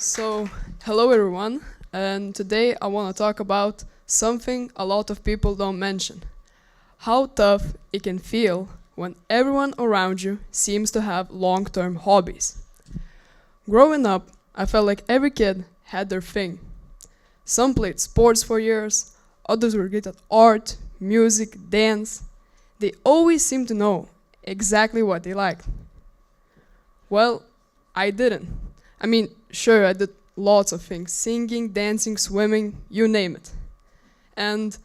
So, hello everyone, and today I want to talk about something a lot of people don't mention. How tough it can feel when everyone around you seems to have long-term hobbies. Growing up, I felt like every kid had their thing. Some played sports for years, others were good at art, music, dance. They always seemed to know exactly what they liked. Well, I didn't. Sure, I did lots of things singing, dancing, swimming, you name it. And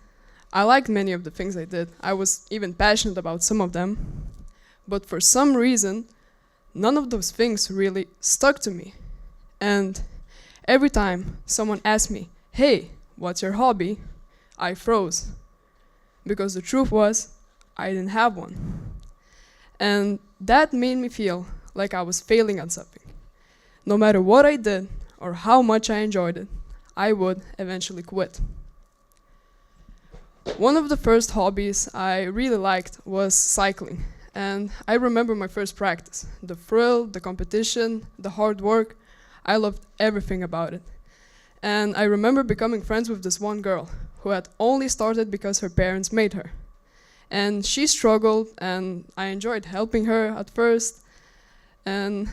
I liked many of the things I did. I was even passionate about some of them. But for some reason, none of those things really stuck to me. And every time someone asked me, "Hey, what's your hobby?" I froze. Because the truth was, I didn't have one. And that made me feel like I was failing at something. No matter what I did or how much I enjoyed it, I would eventually quit. One of the first hobbies I really liked was cycling. And I remember my first practice. The thrill, the competition, the hard work. I loved everything about it. And I remember becoming friends with this one girl who had only started because her parents made her. And she struggled, and I enjoyed helping her at first. And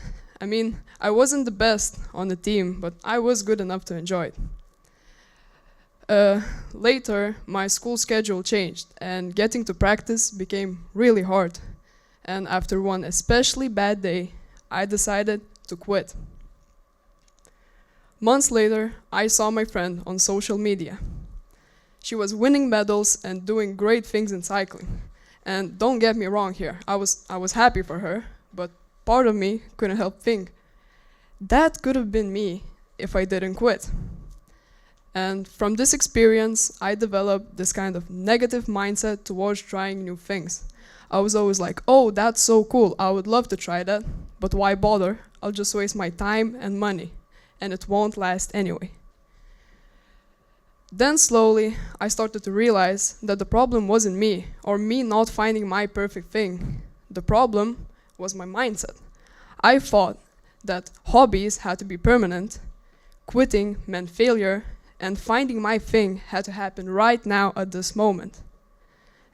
I wasn't the best on the team, but I was good enough to enjoy it. Later, my school schedule changed, and getting to practice became really hard. And after one especially bad day, I decided to quit. Months later, I saw my friend on social media. She was winning medals and doing great things in cycling. And don't get me wrong here, I was happy for her, but part of me couldn't help think, that could have been me if I didn't quit. And from this experience, I developed this kind of negative mindset towards trying new things. I was always like, oh, that's so cool, I would love to try that, but why bother? I'll just waste my time and money, and it won't last anyway. Then slowly, I started to realize that the problem wasn't me, or me not finding my perfect thing. The problem was my mindset. I thought that hobbies had to be permanent, quitting meant failure, and finding my thing had to happen right now at this moment.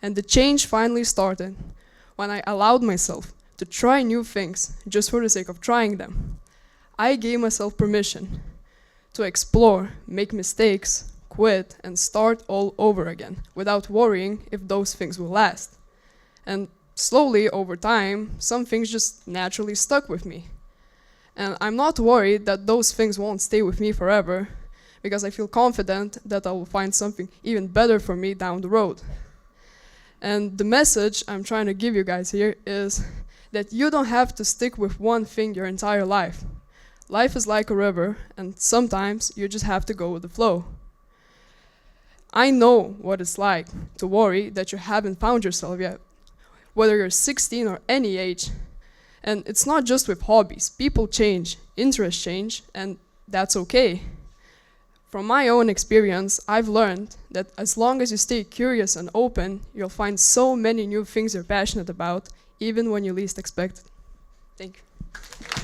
And the change finally started when I allowed myself to try new things just for the sake of trying them. I gave myself permission to explore, make mistakes, quit, and start all over again without worrying if those things will last. And slowly, over time, some things just naturally stuck with me. And I'm not worried that those things won't stay with me forever, because I feel confident that I will find something even better for me down the road. And the message I'm trying to give you guys here is that you don't have to stick with one thing your entire life. Life is like a river, and sometimes you just have to go with the flow. I know what it's like to worry that you haven't found yourself yet, whether you're 16 or any age. And it's not just with hobbies. People change, interests change, and that's okay. From my own experience, I've learned that as long as you stay curious and open, you'll find so many new things you're passionate about, even when you least expect it. Thank you.